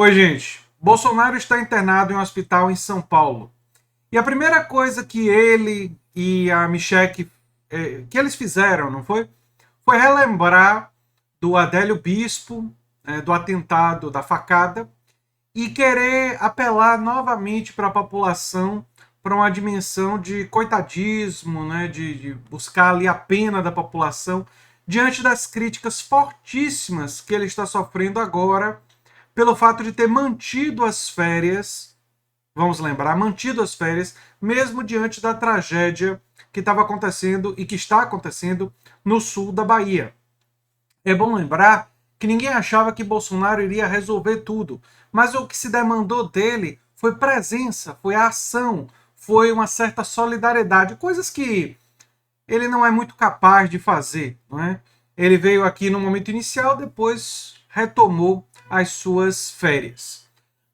Oi, gente. Bolsonaro está internado em um hospital em São Paulo. E a primeira coisa que ele e a Michelle que eles fizeram, não foi? Foi relembrar do Adélio Bispo, do atentado da facada, e querer apelar novamente para a população para uma dimensão de coitadismo, né, de buscar ali a pena da população diante das críticas fortíssimas que ele está sofrendo agora pelo fato de ter mantido as férias, vamos lembrar, mantido as férias, mesmo diante da tragédia que estava acontecendo e que está acontecendo no sul da Bahia. É bom lembrar que ninguém achava que Bolsonaro iria resolver tudo, mas o que se demandou dele foi presença, foi a ação, foi uma certa solidariedade, coisas que ele não é muito capaz de fazer, não é? Ele veio aqui no momento inicial, depois retomou as suas férias.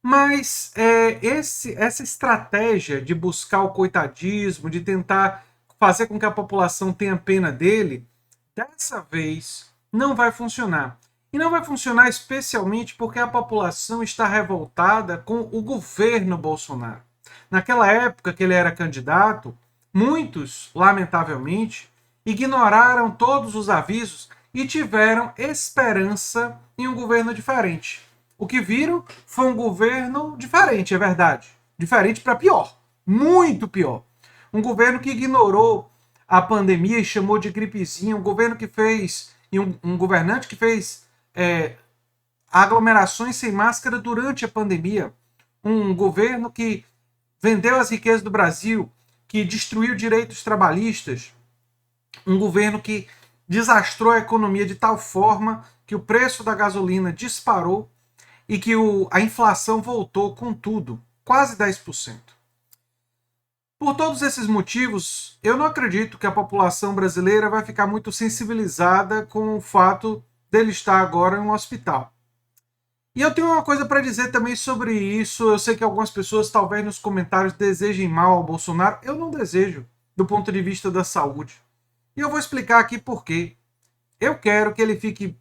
Mas essa estratégia de buscar o coitadismo, de tentar fazer com que a população tenha pena dele, dessa vez não vai funcionar. E não vai funcionar especialmente porque a população está revoltada com o governo Bolsonaro. Naquela época que ele era candidato, muitos, lamentavelmente, ignoraram todos os avisos e tiveram esperança em um governo diferente. O que viram foi um governo diferente, é verdade. Diferente para pior. Muito pior. Um governo que ignorou a pandemia e chamou de gripezinha. Um governo que fez. E um governante que fez aglomerações sem máscara durante a pandemia. Um governo que vendeu as riquezas do Brasil, que destruiu direitos trabalhistas. Um governo que desastrou a economia de tal forma que o preço da gasolina disparou e que a inflação voltou com tudo, quase 10%. Por todos esses motivos, eu não acredito que a população brasileira vai ficar muito sensibilizada com o fato dele estar agora em um hospital. E eu tenho uma coisa para dizer também sobre isso. Eu sei que algumas pessoas, talvez nos comentários, desejem mal ao Bolsonaro. Eu não desejo, do ponto de vista da saúde. E eu vou explicar aqui por quê. Eu quero que ele fique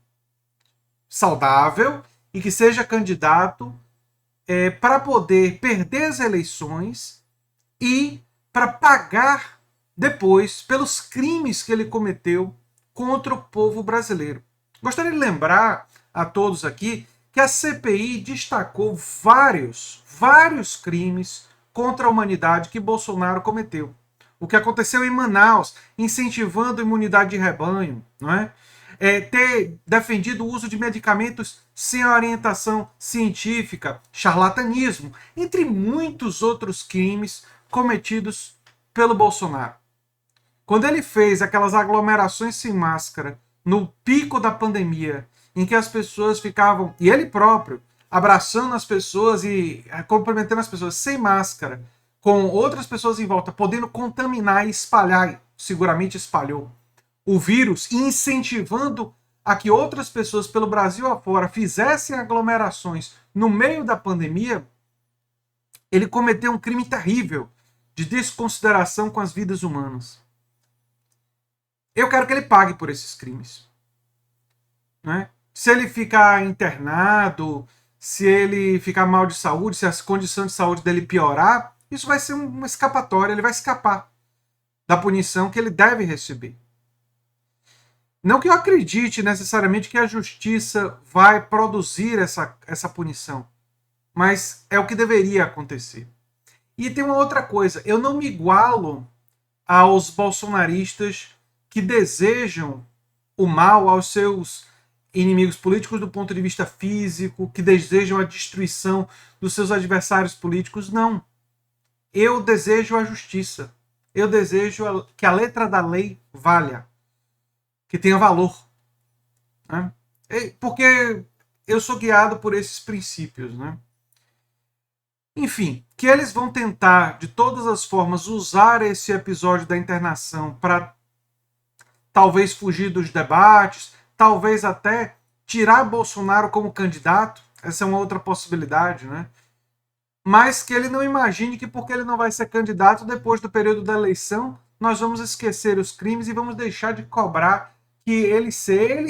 saudável e que seja candidato para poder perder as eleições e para pagar depois pelos crimes que ele cometeu contra o povo brasileiro. Gostaria de lembrar a todos aqui que a CPI destacou vários crimes contra a humanidade que Bolsonaro cometeu. O que aconteceu em Manaus, incentivando a imunidade de rebanho, não é? Ter defendido o uso de medicamentos sem orientação científica, charlatanismo, entre muitos outros crimes cometidos pelo Bolsonaro. Quando ele fez aquelas aglomerações sem máscara no pico da pandemia, em que as pessoas ficavam, e ele próprio, abraçando as pessoas e cumprimentando as pessoas sem máscara, com outras pessoas em volta, podendo contaminar e espalhar, seguramente espalhou, o vírus, incentivando a que outras pessoas pelo Brasil afora fizessem aglomerações no meio da pandemia, ele cometeu um crime terrível de desconsideração com as vidas humanas. Eu quero que ele pague por esses crimes. Né? Se ele ficar internado, se ele ficar mal de saúde, se a condição de saúde dele piorar, isso vai ser uma escapatória, ele vai escapar da punição que ele deve receber. Não que eu acredite necessariamente que a justiça vai produzir essa punição, mas é o que deveria acontecer. E tem uma outra coisa, eu não me igualo aos bolsonaristas que desejam o mal aos seus inimigos políticos do ponto de vista físico, que desejam a destruição dos seus adversários políticos. Não. Eu desejo a justiça. Eu desejo que a letra da lei valha, que tenha valor. Né? Porque eu sou guiado por esses princípios. Né? Enfim, que eles vão tentar, de todas as formas, usar esse episódio da internação para talvez fugir dos debates, talvez até tirar Bolsonaro como candidato, essa é uma outra possibilidade, né? Mas que ele não imagine que porque ele não vai ser candidato depois do período da eleição, nós vamos esquecer os crimes e vamos deixar de cobrar que ele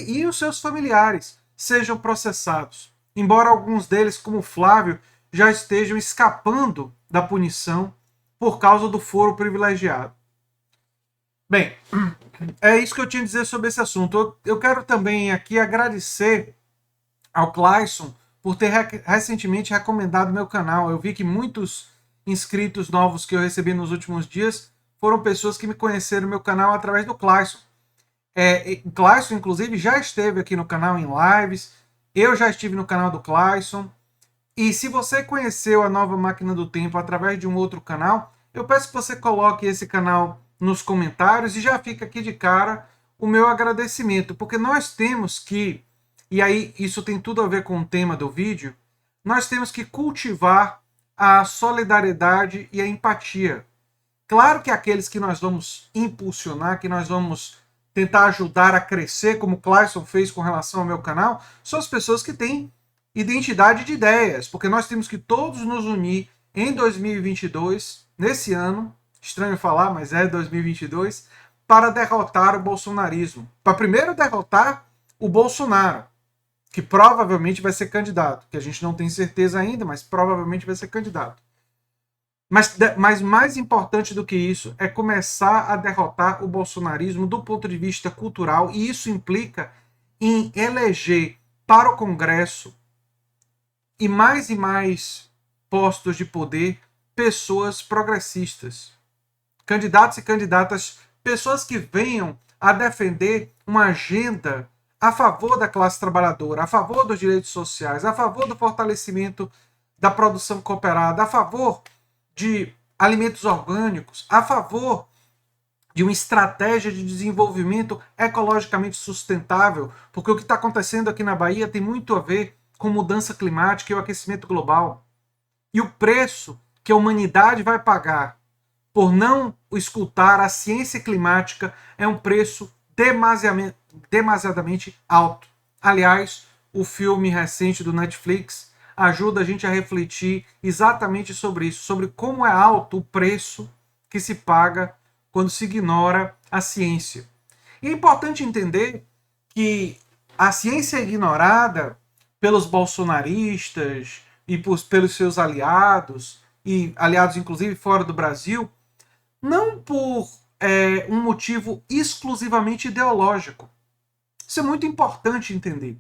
e os seus familiares sejam processados. embora alguns deles, como Flávio, já estejam escapando da punição por causa do foro privilegiado. Bem, é isso que eu tinha a dizer sobre esse assunto. Eu quero também aqui agradecer ao Clayson por ter recentemente recomendado meu canal. Eu vi que muitos inscritos novos que eu recebi nos últimos dias foram pessoas que me conheceram no meu canal através do Clayson. O Clayson, inclusive, já esteve aqui no canal em lives. Eu já estive no canal do Clayson. E se você conheceu a Nova Máquina do Tempo através de um outro canal, eu peço que você coloque esse canal nos comentários e já fica aqui de cara o meu agradecimento, porque nós temos que, e aí isso tem tudo a ver com o tema do vídeo, nós temos que cultivar a solidariedade e a empatia. Claro que aqueles que nós vamos impulsionar, que nós vamos tentar ajudar a crescer, como o Clayson fez com relação ao meu canal, são as pessoas que têm identidade de ideias, porque nós temos que todos nos unir em 2022, nesse ano, estranho falar, mas é 2022, para derrotar o bolsonarismo. Para primeiro derrotar o Bolsonaro, que provavelmente vai ser candidato, que a gente não tem certeza ainda, mas provavelmente vai ser candidato. Mas mais importante do que isso é começar a derrotar o bolsonarismo do ponto de vista cultural, e isso implica em eleger para o Congresso e mais postos de poder pessoas progressistas, candidatos e candidatas, pessoas que venham a defender uma agenda a favor da classe trabalhadora, a favor dos direitos sociais, a favor do fortalecimento da produção cooperada, a favor de alimentos orgânicos, a favor de uma estratégia de desenvolvimento ecologicamente sustentável, porque o que está acontecendo aqui na Bahia tem muito a ver com mudança climática e o aquecimento global. E o preço que a humanidade vai pagar por não escutar a ciência climática é um preço demasiadamente alto. Aliás, o filme recente do Netflix ajuda a gente a refletir exatamente sobre isso, sobre como é alto o preço que se paga quando se ignora a ciência. E é importante entender que a ciência é ignorada pelos bolsonaristas e pelos seus aliados, e aliados inclusive fora do Brasil, não por um motivo exclusivamente ideológico. Isso é muito importante entender.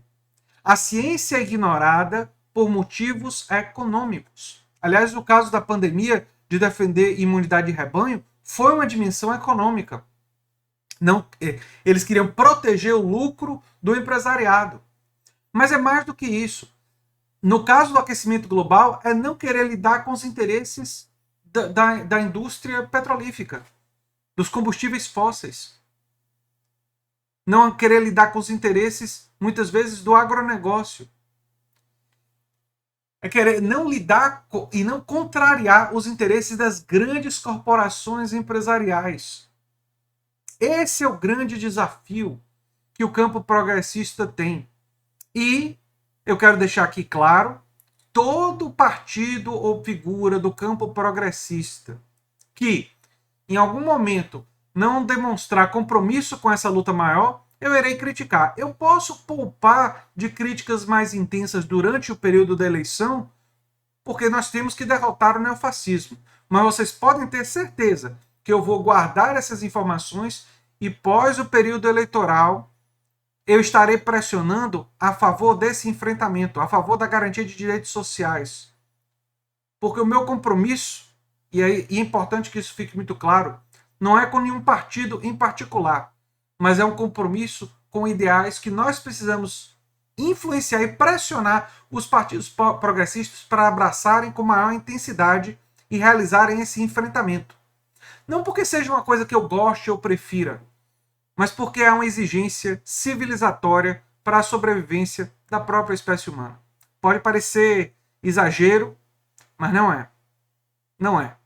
A ciência é ignorada por motivos econômicos. Aliás, no caso da pandemia, de defender imunidade de rebanho, foi uma dimensão econômica. Não, eles queriam proteger o lucro do empresariado. Mas é mais do que isso. No caso do aquecimento global, é não querer lidar com os interesses da indústria petrolífera, dos combustíveis fósseis. Não querer lidar com os interesses, muitas vezes, do agronegócio. É querer não lidar e não contrariar os interesses das grandes corporações empresariais. Esse é o grande desafio que o campo progressista tem. E eu quero deixar aqui claro, todo partido ou figura do campo progressista que, em algum momento, não demonstrar compromisso com essa luta maior, eu irei criticar. Eu posso poupar de críticas mais intensas durante o período da eleição, porque nós temos que derrotar o neofascismo. Mas vocês podem ter certeza que eu vou guardar essas informações e, pós o período eleitoral, eu estarei pressionando a favor desse enfrentamento, a favor da garantia de direitos sociais. Porque o meu compromisso, e é importante que isso fique muito claro, não é com nenhum partido em particular, mas é um compromisso com ideais que nós precisamos influenciar e pressionar os partidos progressistas para abraçarem com maior intensidade e realizarem esse enfrentamento. Não porque seja uma coisa que eu goste ou prefira, mas porque é uma exigência civilizatória para a sobrevivência da própria espécie humana. Pode parecer exagero, mas não é. Não é.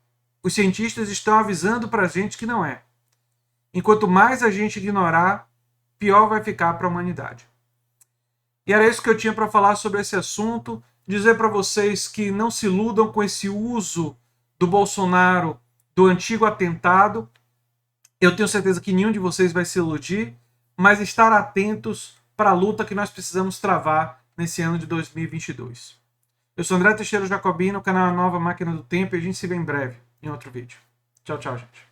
Os cientistas estão avisando para a gente que não é. Enquanto mais a gente ignorar, pior vai ficar para a humanidade. E era isso que eu tinha para falar sobre esse assunto. Dizer para vocês que não se iludam com esse uso do Bolsonaro do antigo atentado. Eu tenho certeza que nenhum de vocês vai se iludir, mas estar atentos para a luta que nós precisamos travar nesse ano de 2022. Eu sou André Teixeira Jacobino, o canal Nova Máquina do Tempo, e a gente se vê em breve em outro vídeo. Tchau, tchau, gente.